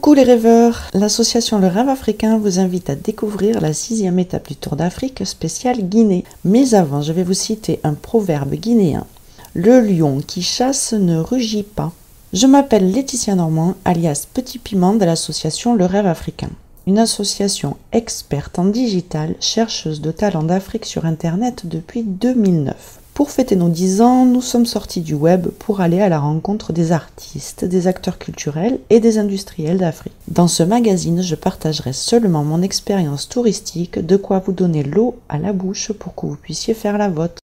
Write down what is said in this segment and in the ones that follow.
Coucou les rêveurs, l'association Le Rêve Africain vous invite à découvrir la 6e étape du Tour d'Afrique spécial Guinée. Mais avant, je vais vous citer un proverbe guinéen. Le lion qui chasse ne rugit pas. Je m'appelle Laetitia Normand, alias Petit Piment de l'association Le Rêve Africain. Une association experte en digital, chercheuse de talents d'Afrique sur Internet depuis 2009. Pour fêter nos 10 ans, nous sommes sortis du web pour aller à la rencontre des artistes, des acteurs culturels et des industriels d'Afrique. Dans ce magazine, je partagerai seulement mon expérience touristique, de quoi vous donner l'eau à la bouche pour que vous puissiez faire la vôtre.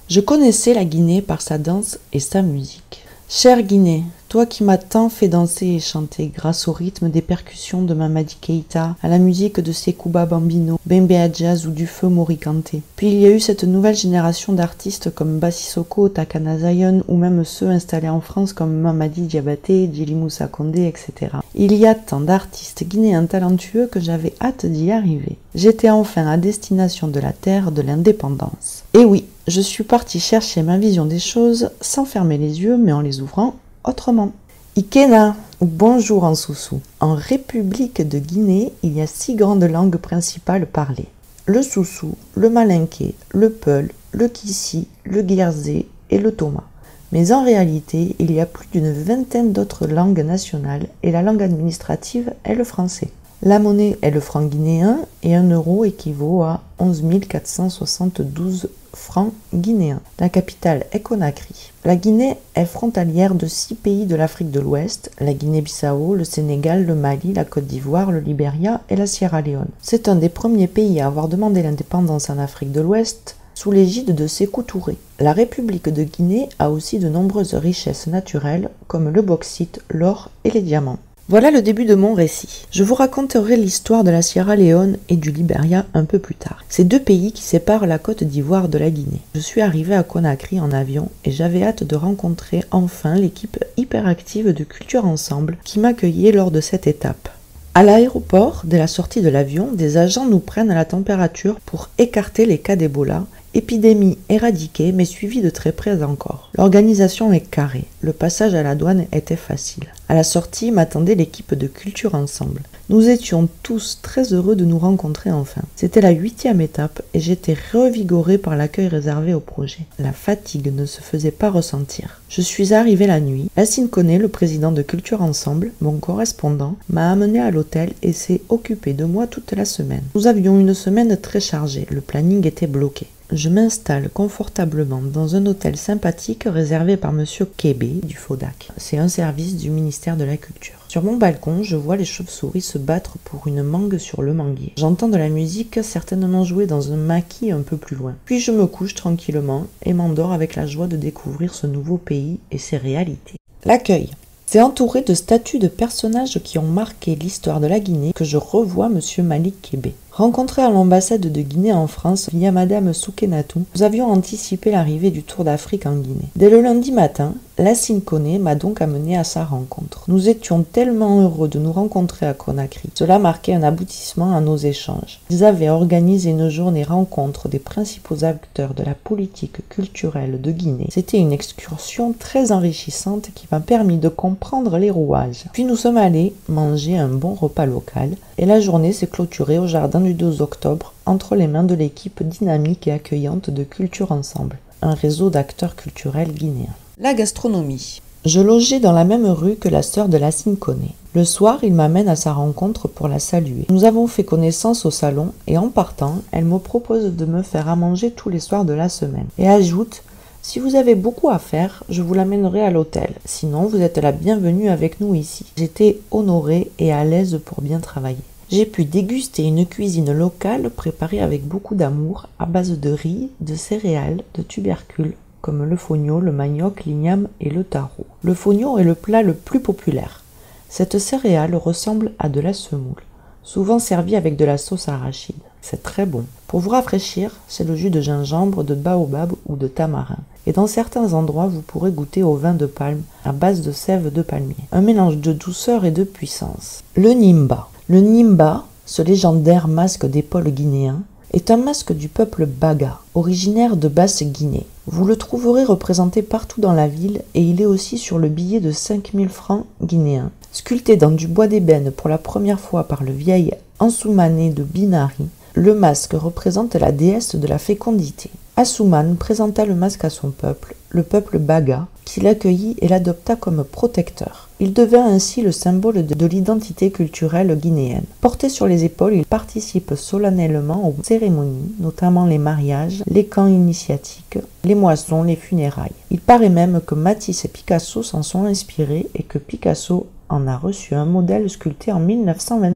Je connaissais la Guinée par sa danse et sa musique. Chère Guinée, toi qui m'as tant fait danser et chanter grâce au rythme des percussions de Mamadi Keïta, à la musique de Sekouba Bambino, Bembe Jazz ou du Feu Morikante. Puis il y a eu cette nouvelle génération d'artistes comme Bassisoko, Takana Zion ou même ceux installés en France comme Mamadi Diabaté, Djily Moussa Condé, etc. Il y a tant d'artistes guinéens talentueux que j'avais hâte d'y arriver. J'étais enfin à destination de la terre de l'indépendance. Et oui, je suis partie chercher ma vision des choses sans fermer les yeux mais en les ouvrant autrement. Ikena, ou bonjour en Soussou. En République de Guinée, il y a 6 grandes langues principales parlées. Le Soussou, le Malinké, le Peul, le Kissi, le Guérzé et le Toma. Mais en réalité, il y a plus d'une vingtaine d'autres langues nationales et la langue administrative est le français. La monnaie est le franc guinéen et 1 euro équivaut à 11 472 francs guinéens. La capitale est Conakry. La Guinée est frontalière de 6 pays de l'Afrique de l'Ouest, la Guinée-Bissau, le Sénégal, le Mali, la Côte d'Ivoire, le Libéria et la Sierra Leone. C'est un des premiers pays à avoir demandé l'indépendance en Afrique de l'Ouest sous l'égide de Sékou Touré. La République de Guinée a aussi de nombreuses richesses naturelles comme le bauxite, l'or et les diamants. Voilà le début de mon récit. Je vous raconterai l'histoire de la Sierra Leone et du Libéria un peu plus tard. C'est 2 pays qui séparent la Côte d'Ivoire de la Guinée. Je suis arrivée à Conakry en avion et j'avais hâte de rencontrer enfin l'équipe hyperactive de Culture Ensemble qui m'accueillait lors de cette étape. À l'aéroport, dès la sortie de l'avion, des agents nous prennent à la température pour écarter les cas d'Ebola. Épidémie éradiquée, mais suivie de très près encore. L'organisation est carrée. Le passage à la douane était facile. À la sortie m'attendait l'équipe de Culture Ensemble. Nous étions tous très heureux de nous rencontrer enfin. C'était la 8e étape et j'étais revigorée par l'accueil réservé au projet. La fatigue ne se faisait pas ressentir. Je suis arrivée la nuit. Yacine Koné, le président de Culture Ensemble, mon correspondant, m'a amenée à l'hôtel et s'est occupé de moi toute la semaine. Nous avions une semaine très chargée. Le planning était bloqué. Je m'installe confortablement dans un hôtel sympathique réservé par Monsieur Kébé du FODAC. C'est un service du ministère de la Culture. Sur mon balcon, je vois les chauves-souris se battre pour une mangue sur le manguier. J'entends de la musique certainement jouée dans un maquis un peu plus loin. Puis je me couche tranquillement et m'endors avec la joie de découvrir ce nouveau pays et ses réalités. L'accueil. C'est entouré de statues de personnages qui ont marqué l'histoire de la Guinée que je revois Monsieur Malik Kébé. Rencontré à l'ambassade de Guinée en France via Madame Soukenatou, nous avions anticipé l'arrivée du Tour d'Afrique en Guinée. Dès le lundi matin, Yacine Koné m'a donc amené à sa rencontre. Nous étions tellement heureux de nous rencontrer à Conakry. Cela marquait un aboutissement à nos échanges. Ils avaient organisé une journée rencontre des principaux acteurs de la politique culturelle de Guinée. C'était une excursion très enrichissante qui m'a permis de comprendre les rouages. Puis nous sommes allés manger un bon repas local et la journée s'est clôturée au jardin du 2 octobre entre les mains de l'équipe dynamique et accueillante de Culture Ensemble, un réseau d'acteurs culturels guinéens. La gastronomie. Je logeais dans la même rue que la sœur de Yacine Koné. Le soir, il m'amène à sa rencontre pour la saluer. Nous avons fait connaissance au salon et en partant, elle me propose de me faire à manger tous les soirs de la semaine. Et ajoute: si vous avez beaucoup à faire, je vous l'amènerai à l'hôtel. Sinon, vous êtes la bienvenue avec nous ici. J'étais honorée et à l'aise pour bien travailler. J'ai pu déguster une cuisine locale préparée avec beaucoup d'amour à base de riz, de céréales, de tubercules, comme le fonio, le manioc, l'igname et le taro. Le fonio est le plat le plus populaire. Cette céréale ressemble à de la semoule, souvent servie avec de la sauce arachide. C'est très bon. Pour vous rafraîchir, c'est le jus de gingembre, de baobab ou de tamarin. Et dans certains endroits, vous pourrez goûter au vin de palme à base de sève de palmier. Un mélange de douceur et de puissance. Le nimba. Le nimba, ce légendaire masque d'épaule guinéen, est un masque du peuple Baga, originaire de Basse-Guinée. Vous le trouverez représenté partout dans la ville et il est aussi sur le billet de 5000 francs guinéens. Sculpté dans du bois d'ébène pour la première fois par le vieil Ansoumane de Binari, le masque représente la déesse de la fécondité. Assoumane présenta le masque à son peuple, le peuple Baga, qui l'accueillit et l'adopta comme protecteur. Il devint ainsi le symbole de l'identité culturelle guinéenne. Porté sur les épaules, il participe solennellement aux cérémonies, notamment les mariages, les camps initiatiques, les moissons, les funérailles. Il paraît même que Matisse et Picasso s'en sont inspirés et que Picasso en a reçu un modèle sculpté en 1920.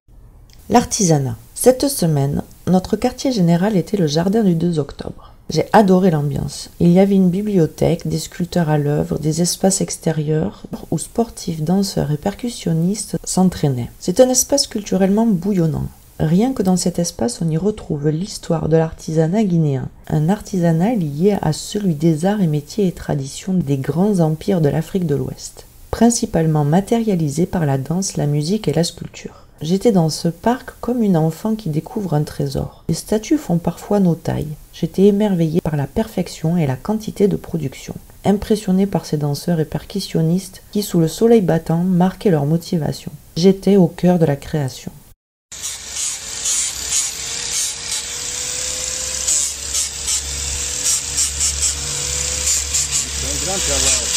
L'artisanat. Cette semaine, notre quartier général était le jardin du 2 octobre. J'ai adoré l'ambiance. Il y avait une bibliothèque, des sculpteurs à l'œuvre, des espaces extérieurs où sportifs, danseurs et percussionnistes s'entraînaient. C'est un espace culturellement bouillonnant. Rien que dans cet espace, on y retrouve l'histoire de l'artisanat guinéen, un artisanat lié à celui des arts et métiers et traditions des grands empires de l'Afrique de l'Ouest, principalement matérialisé par la danse, la musique et la sculpture. J'étais dans ce parc comme une enfant qui découvre un trésor. Les statues font parfois nos tailles. J'étais émerveillée par la perfection et la quantité de production. Impressionnée par ces danseurs et percussionnistes qui, sous le soleil battant, marquaient leur motivation. J'étais au cœur de la création. C'est un grand travail.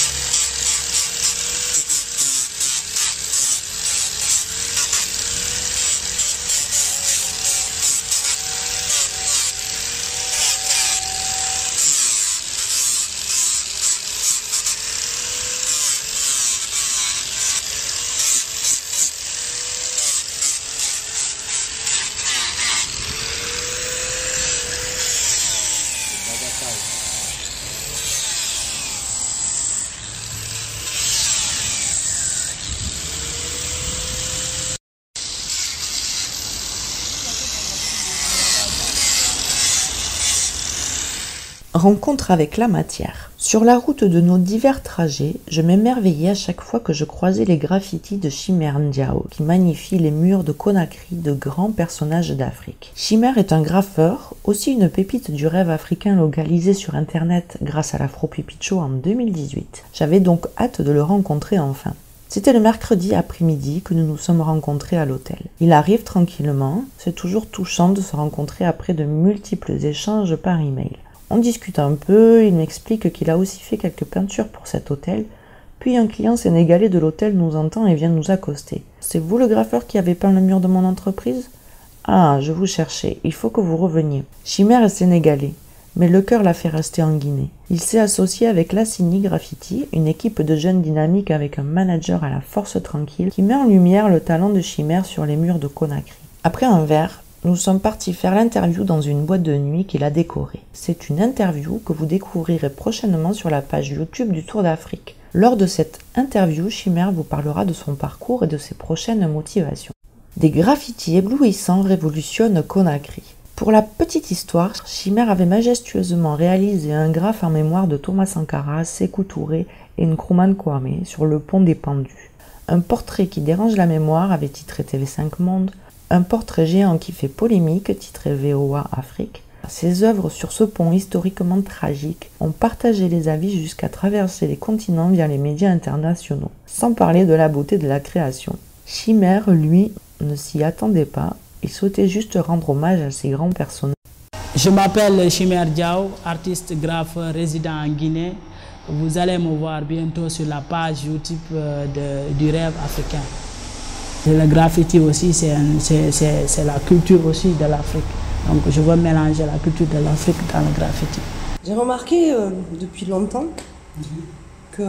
Rencontre avec la matière. Sur la route de nos divers trajets, je m'émerveillais à chaque fois que je croisais les graffitis de Chimère Ndiaye qui magnifient les murs de Conakry de grands personnages d'Afrique. Chimère est un graffeur, aussi une pépite du rêve africain localisé sur internet grâce à l'Afro-Pépite Show en 2018. J'avais donc hâte de le rencontrer enfin. C'était le mercredi après-midi que nous nous sommes rencontrés à l'hôtel. Il arrive tranquillement, c'est toujours touchant de se rencontrer après de multiples échanges par email. On discute un peu, il m'explique qu'il a aussi fait quelques peintures pour cet hôtel, puis un client sénégalais de l'hôtel nous entend et vient nous accoster. « C'est vous le graffeur qui avez peint le mur de mon entreprise ?»« Ah, je vous cherchais, il faut que vous reveniez. » Chimère est sénégalais, mais le cœur l'a fait rester en Guinée. Il s'est associé avec Lassini Graffiti, une équipe de jeunes dynamiques avec un manager à la force tranquille qui met en lumière le talent de Chimère sur les murs de Conakry. Après un verre, nous sommes partis faire l'interview dans une boîte de nuit qu'il a décorée. C'est une interview que vous découvrirez prochainement sur la page YouTube du Tour d'Afrique. Lors de cette interview, Chimère vous parlera de son parcours et de ses prochaines motivations. Des graffitis éblouissants révolutionnent Conakry. Pour la petite histoire, Chimère avait majestueusement réalisé un graphe en mémoire de Thomas Sankara, Sékou Touré et Nkrumah Kwame sur le pont des Pendus. Un portrait qui dérange la mémoire avait titré TV5 Monde. Un portrait géant qui fait polémique, titré VOA Afrique. Ses œuvres sur ce pont historiquement tragique ont partagé les avis jusqu'à traverser les continents via les médias internationaux, sans parler de la beauté de la création. Chimère, lui, ne s'y attendait pas, il souhaitait juste rendre hommage à ces grands personnages. Je m'appelle Chimère Ndiaye, artiste graffeur résident en Guinée. Vous allez me voir bientôt sur la page YouTube du rêve africain. Le graffiti aussi, c'est la culture aussi de l'Afrique. Donc je veux mélanger la culture de l'Afrique dans le graffiti. J'ai remarqué depuis longtemps que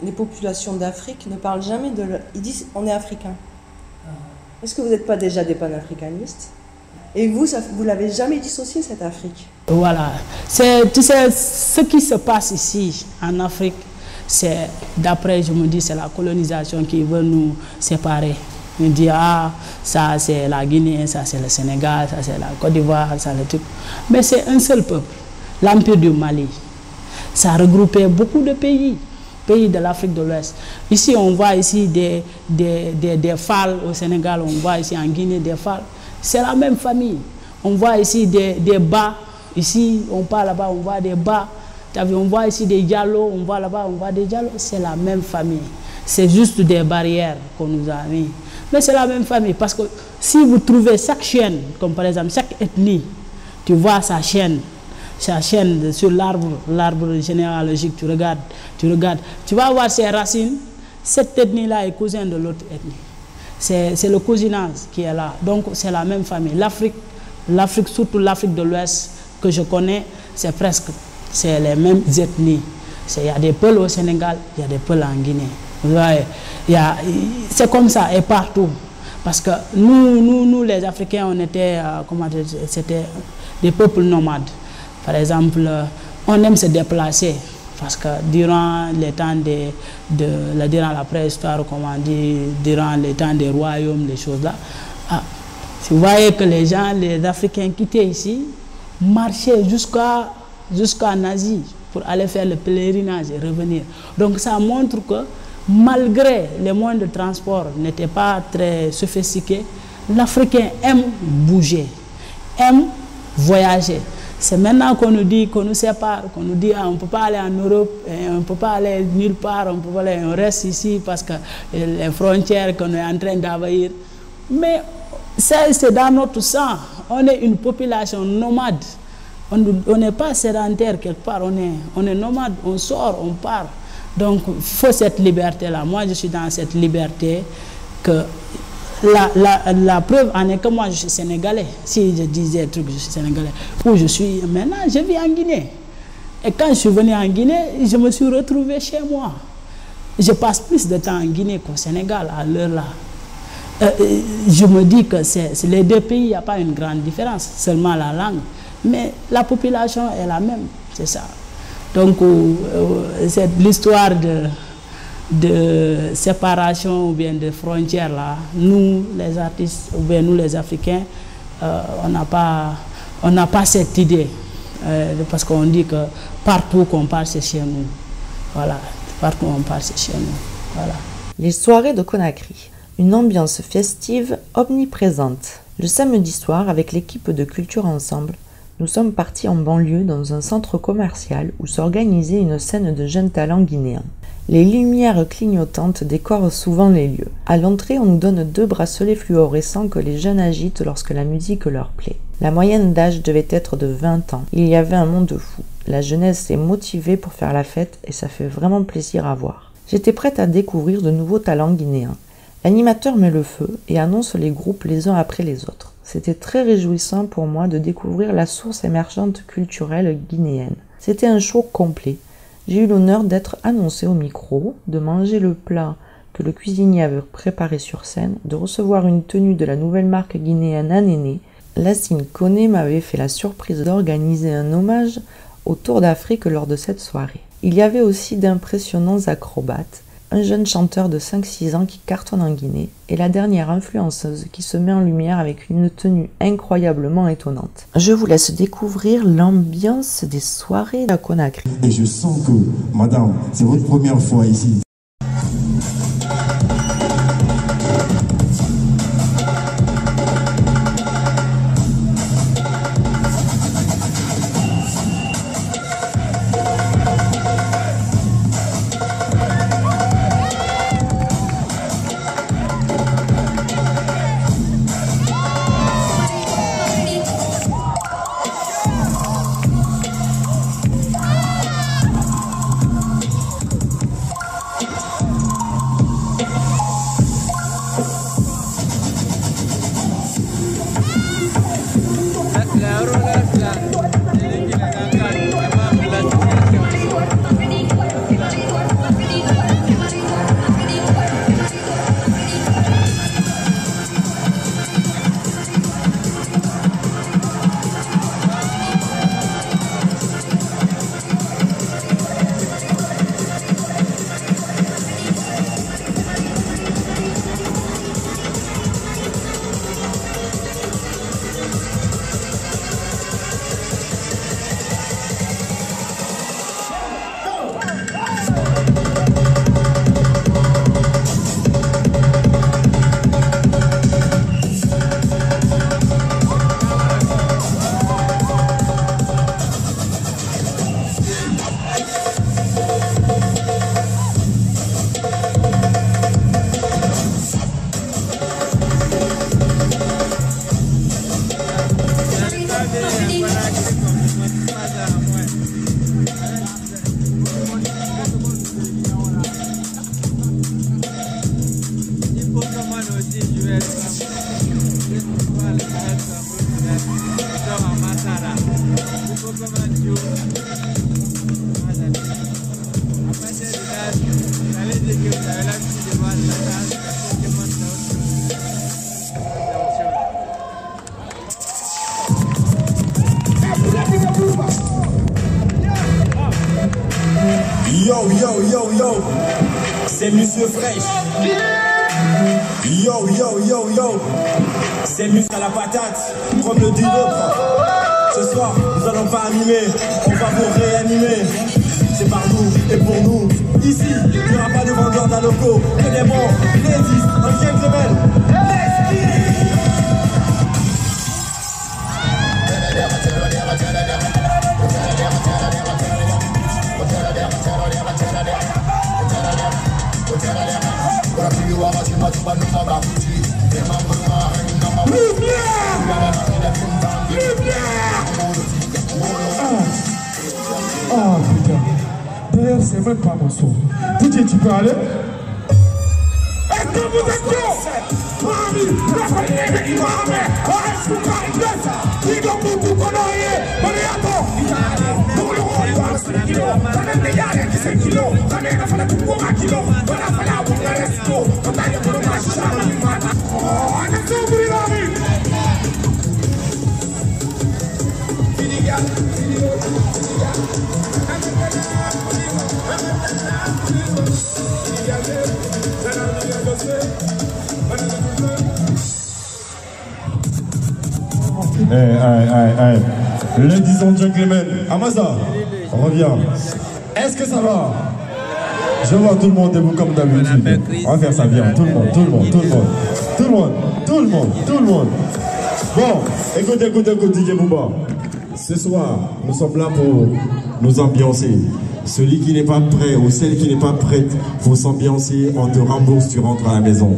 les populations d'Afrique ne parlent jamais de... Ils disent on est africain. Est-ce que vous n'êtes pas déjà des panafricanistes? Et vous, vous l'avez jamais dissocié cette Afrique? Voilà. Tu sais, ce qui se passe ici en Afrique, c'est, d'après, je me dis, c'est la colonisation qui veut nous séparer. On dit, ah, ça c'est la Guinée, ça c'est le Sénégal, ça c'est la Côte d'Ivoire, ça c'est le truc. Mais c'est un seul peuple, l'Empire du Mali. Ça a regroupé beaucoup de pays de l'Afrique de l'Ouest. Ici, on voit ici des Fall au Sénégal, on voit ici en Guinée des Fall. C'est la même famille. On voit ici des Bas, ici, on part là-bas, on voit des Bas. On voit ici des Diallo, on voit là-bas, on voit des Diallo, c'est la même famille. C'est juste des barrières qu'on nous a mis. Mais c'est la même famille, parce que si vous trouvez chaque chaîne, comme par exemple chaque ethnie, tu vois sa chaîne sur l'arbre généalogique, tu regardes, tu vas voir ses racines. Cette ethnie-là est cousin de l'autre ethnie. C'est le cousinage qui est là. Donc c'est la même famille. L'Afrique, surtout l'Afrique de l'Ouest que je connais, c'est les mêmes ethnies. Il y a des Peuls au Sénégal, il y a des Peuls en Guinée. Vous voyez, c'est comme ça et partout. Parce que nous les Africains, on était, c'était des peuples nomades. Par exemple, on aime se déplacer. Parce que durant les temps durant la préhistoire, comme on dit, durant les temps des royaumes, les choses là, vous voyez que les Africains quittaient ici, marchaient jusqu'en Asie pour aller faire le pèlerinage et revenir. Donc ça montre que malgré les moyens de transport n'étaient pas très sophistiqués, l'Africain aime bouger, aime voyager. C'est maintenant qu'on nous dit, qu'on nous sépare, qu'on nous dit on ne peut pas aller en Europe, on ne peut pas aller nulle part, on reste ici parce que les frontières qu'on est en train d'envahir. Mais c'est dans notre sang. On est une population nomade. On n'est pas sédentaire quelque part, on est nomade, on sort, on part. Donc il faut cette liberté-là. Moi je suis dans cette liberté que... La preuve en est que moi je suis sénégalais. Si je disais un truc, je suis sénégalais. Où je suis maintenant, je vis en Guinée. Et quand je suis venu en Guinée, je me suis retrouvé chez moi. Je passe plus de temps en Guinée qu'au Sénégal à l'heure là. Je me dis que c'est les deux pays, il n'y a pas une grande différence, seulement la langue. Mais la population est la même, c'est ça. Donc c'est l'histoire de séparation ou bien de frontières là, nous les artistes ou bien nous les Africains, on n'a pas cette idée parce qu'on dit que partout qu'on part c'est chez nous. Voilà, partout on part c'est chez nous. Voilà. Les soirées de Conakry, une ambiance festive omniprésente. Le samedi soir, avec l'équipe de Culture Ensemble, nous sommes partis en banlieue dans un centre commercial où s'organisait une scène de jeunes talents guinéens. Les lumières clignotantes décorent souvent les lieux. À l'entrée, on nous donne 2 bracelets fluorescents que les jeunes agitent lorsque la musique leur plaît. La moyenne d'âge devait être de 20 ans. Il y avait un monde fou. La jeunesse est motivée pour faire la fête et ça fait vraiment plaisir à voir. J'étais prête à découvrir de nouveaux talents guinéens. L'animateur met le feu et annonce les groupes les uns après les autres. C'était très réjouissant pour moi de découvrir la source émergente culturelle guinéenne. C'était un show complet. J'ai eu l'honneur d'être annoncé au micro, de manger le plat que le cuisinier avait préparé sur scène, de recevoir une tenue de la nouvelle marque guinéenne Anéné. Lassine Koné m'avait fait la surprise d'organiser un hommage au Tour d'Afrique lors de cette soirée. Il y avait aussi d'impressionnants acrobates, un jeune chanteur de 5-6 ans qui cartonne en Guinée et la dernière influenceuse qui se met en lumière avec une tenue incroyablement étonnante. Je vous laisse découvrir l'ambiance des soirées à Conakry. Et je sens que, madame, c'est votre première fois ici. Yo, yo, yo, yo, c'est Monsieur Fresh. Yo, yo, yo, yo, c'est Monsieur à la patate, comme le dit l'autre. Ce soir, nous allons pas animer, on va vous réanimer. C'est par nous et pour nous. Ici, il n'y aura pas de vendeurs d'alocos, que des bons, ladies, un gentleman. Let's get it! Ah putain, d'ailleurs c'est même pas mon son. DJ, tu peux aller? Est-ce que vous êtes chaud? Mami, la famille de Imame, est-ce que vous êtes ça? Ils ont beaucoup coloré, Baliato. Pour le rôle, il va se faire kilo. Quand même des gars qui sont kilo, quand même il a fallu pour un kilo. Voilà, voilà, on va resto. Quand il y a pour le match, ça va lui mater. Oh, attention, vous les amis. Hey. Ladies and gentlemen, Amasa, reviens. Est-ce que ça va? Je vois tout le monde debout comme d'habitude. On va faire ça bien, tout le monde. Bon, écoute, DJ Bouba. Ce soir, nous sommes là pour nous ambiancer. Celui qui n'est pas prêt ou celle qui n'est pas prête, faut s'ambiancer, on te rembourse, tu rentres à la maison.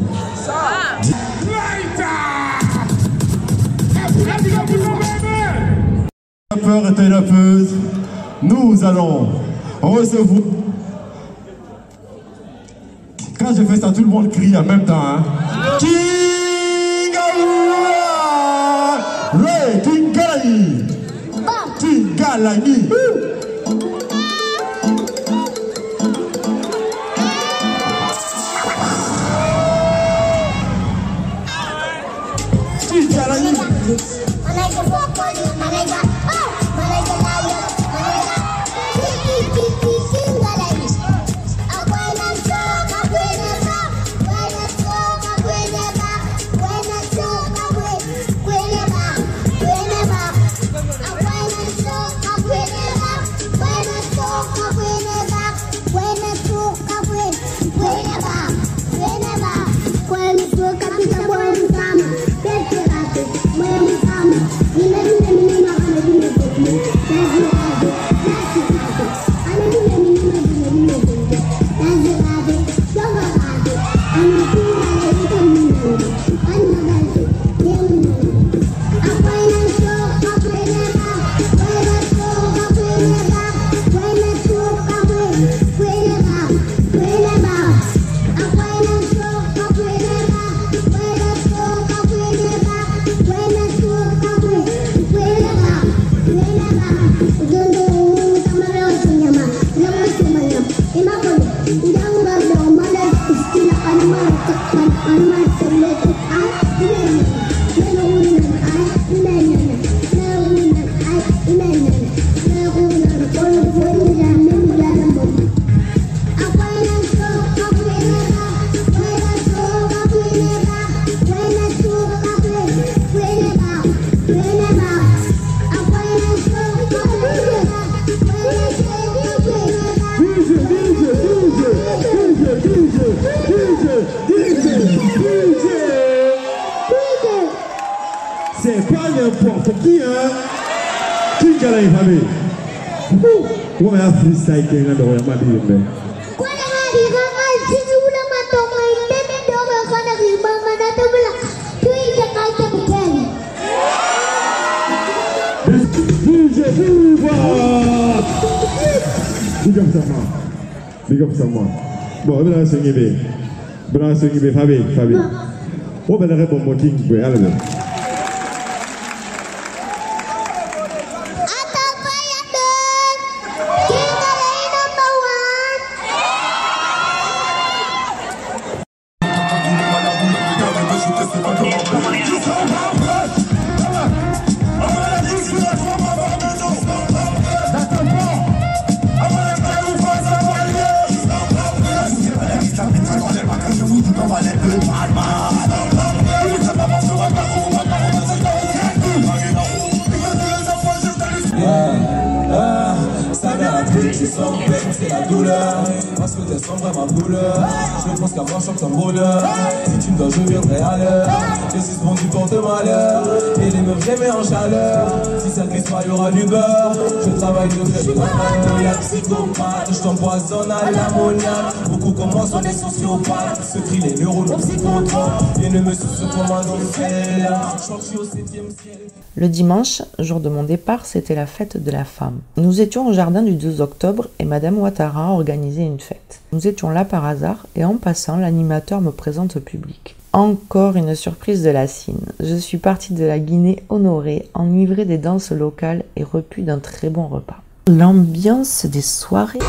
Peur et thérapeute, nous allons recevoir. Quand je fais ça, tout le monde crie en même temps. Hein? Kingalani. C'est pas n'importe qui, hein? Qui gagne la famille? Comment il y a freestyle qui est là dans la famille? Big up ça moi. Bon, Fabi. Oh, ben, le bon king, oui, allez, allez. C'est la douleur, parce que t'es sans vraiment douleur. Je pense qu'à moi, chante ton bonheur. Si tu me dois, je viendrai à l'heure. Je suis bon du porte-malheur. Et les meufs, j'aimais en chaleur. Si ça glisse pas, y'aura du beurre. Je travaille de fait, je travaille. Y'a psychopathe, je t'empoisonne à l'ammoniaque. Beaucoup commencent sont des sociopathes. Se crient les neurones psychotropes. Et ne me suce comme un enfer. Je suis au 7e ciel. Le dimanche, jour de mon départ, c'était la fête de la femme. Nous étions au jardin du 2 octobre et Madame Ouattara organisait une fête. Nous étions là par hasard et en passant, l'animateur me présente au public. Encore une surprise de la Cine. Je suis partie de la Guinée honorée, enivrée des danses locales et repue d'un très bon repas. L'ambiance des soirées.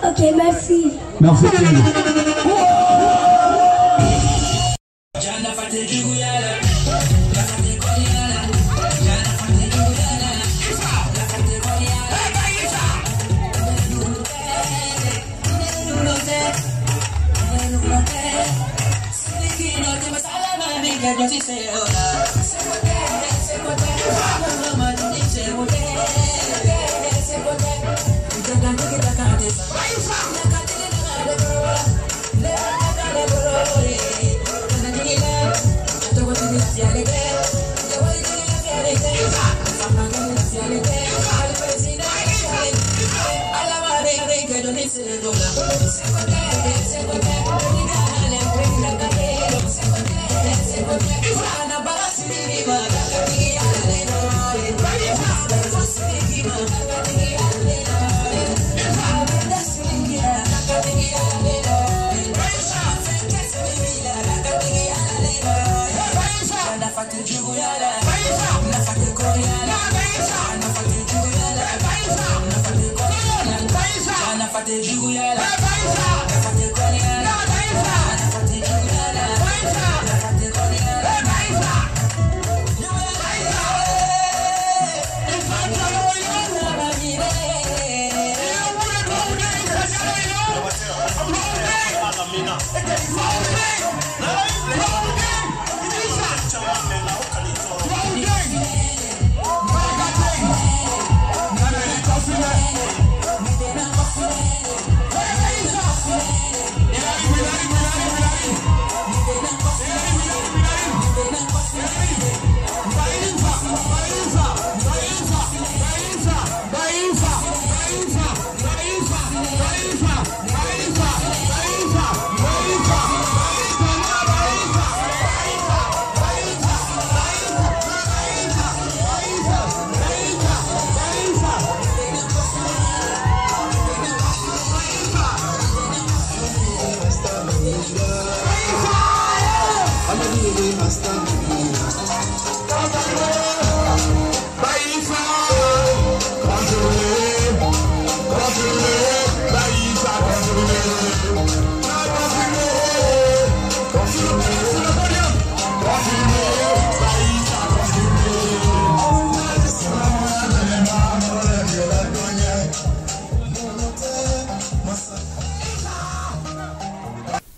Ok, merci. Merci.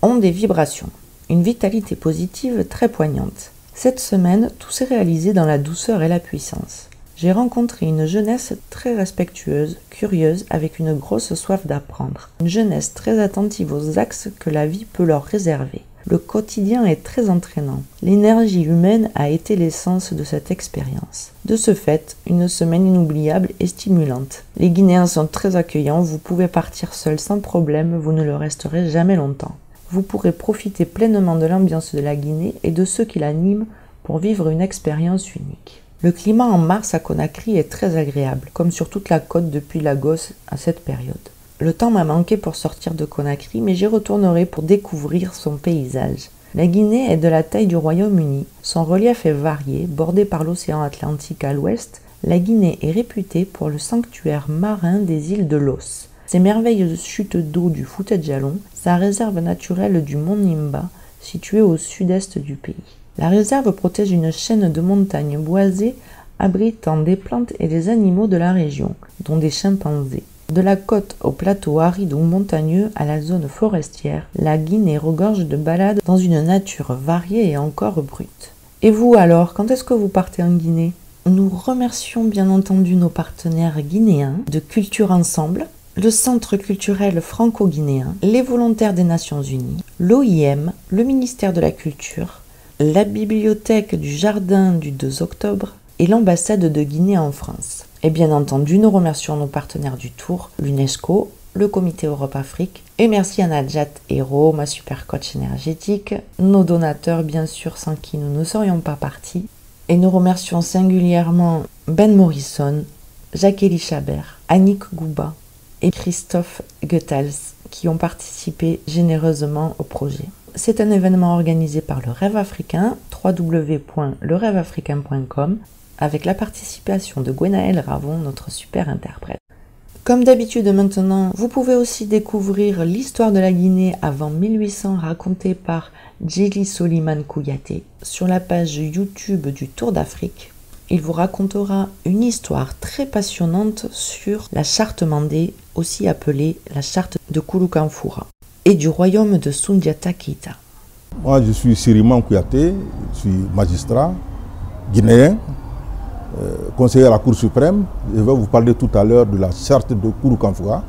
Ondes et vibrations, une vitalité positive très poignante. Cette semaine, tout s'est réalisé dans la douceur et la puissance. J'ai rencontré une jeunesse très respectueuse, curieuse, avec une grosse soif d'apprendre. Une jeunesse très attentive aux axes que la vie peut leur réserver. Le quotidien est très entraînant. L'énergie humaine a été l'essence de cette expérience. De ce fait, une semaine inoubliable et stimulante. Les Guinéens sont très accueillants, vous pouvez partir seul sans problème, vous ne le resterez jamais longtemps. Vous pourrez profiter pleinement de l'ambiance de la Guinée et de ceux qui l'animent pour vivre une expérience unique. Le climat en mars à Conakry est très agréable, comme sur toute la côte depuis Lagos à cette période. Le temps m'a manqué pour sortir de Conakry, mais j'y retournerai pour découvrir son paysage. La Guinée est de la taille du Royaume-Uni, son relief est varié, bordé par l'océan Atlantique à l'ouest. La Guinée est réputée pour le sanctuaire marin des îles de Los. Ses merveilleuses chutes d'eau du Fouta Djallon, sa réserve naturelle du mont Nimba, située au sud-est du pays. La réserve protège une chaîne de montagnes boisées abritant des plantes et des animaux de la région, dont des chimpanzés. De la côte au plateau aride ou montagneux à la zone forestière, la Guinée regorge de balades dans une nature variée et encore brute. Et vous alors, quand est-ce que vous partez en Guinée? Nous remercions bien entendu nos partenaires guinéens de Culture Ensemble, le Centre culturel franco-guinéen, les volontaires des Nations Unies, l'OIM, le ministère de la Culture, la bibliothèque du Jardin du 2 octobre et l'ambassade de Guinée en France. Et bien entendu, nous remercions nos partenaires du Tour, l'UNESCO, le Comité Europe-Afrique, et merci à Nadjat Hero, ma super coach énergétique, nos donateurs bien sûr sans qui nous ne serions pas partis, et nous remercions singulièrement Ben Morrison, Jacques-Élie Chabert, Annick Gouba, et Christophe Goethals qui ont participé généreusement au projet. C'est un événement organisé par le Rêve Africain, www.lerêveafricain.com, avec la participation de Gwenaëlle Ravon, notre super interprète. Comme d'habitude maintenant, vous pouvez aussi découvrir l'histoire de la Guinée avant 1800 racontée par Djeli Soliman Kouyaté sur la page YouTube du Tour d'Afrique. Il vous racontera une histoire très passionnante sur la charte Mandé, aussi appelée la charte de Kouloukanfoura, et du royaume de Soundiata Keita. Moi, je suis Siriman Kouyaté, je suis magistrat guinéen, conseiller à la Cour suprême. Je vais vous parler tout à l'heure de la charte de Kouloukanfoura,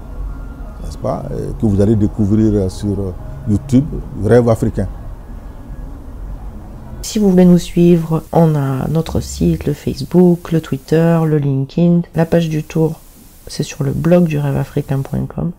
n'est-ce pas, que vous allez découvrir sur YouTube, Rêve Africain. Si vous voulez nous suivre, on a notre site, le Facebook, le Twitter, le LinkedIn. La page du Tour, c'est sur le blog du rêveafricain.com.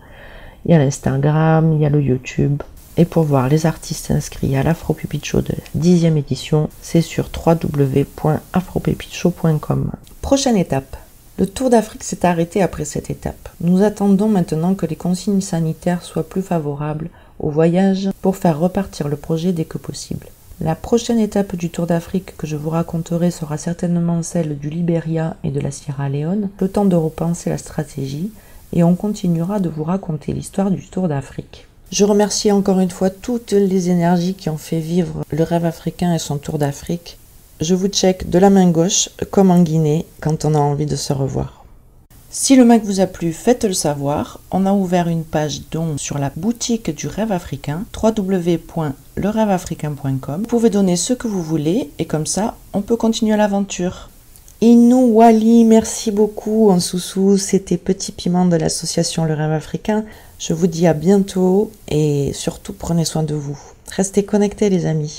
Il y a l'Instagram, il y a le YouTube. Et pour voir les artistes inscrits à l'Afro-Pépite Show de la 10e édition, c'est sur www.afropépiteshow.com. Prochaine étape. Le Tour d'Afrique s'est arrêté après cette étape. Nous attendons maintenant que les consignes sanitaires soient plus favorables au voyage pour faire repartir le projet dès que possible. La prochaine étape du Tour d'Afrique que je vous raconterai sera certainement celle du Libéria et de la Sierra Leone, le temps de repenser la stratégie, et on continuera de vous raconter l'histoire du Tour d'Afrique. Je remercie encore une fois toutes les énergies qui ont fait vivre le Rêve Africain et son Tour d'Afrique. Je vous check de la main gauche, comme en Guinée, quand on a envie de se revoir. Si le Mac vous a plu, faites-le savoir. On a ouvert une page don sur la boutique du Rêve Africain, www.lerêveafricain.com. Vous pouvez donner ce que vous voulez et comme ça, on peut continuer l'aventure. Inou Wali, merci beaucoup en sous-sous. C'était Petit Piment de l'association Le Rêve Africain. Je vous dis à bientôt et surtout prenez soin de vous. Restez connectés les amis.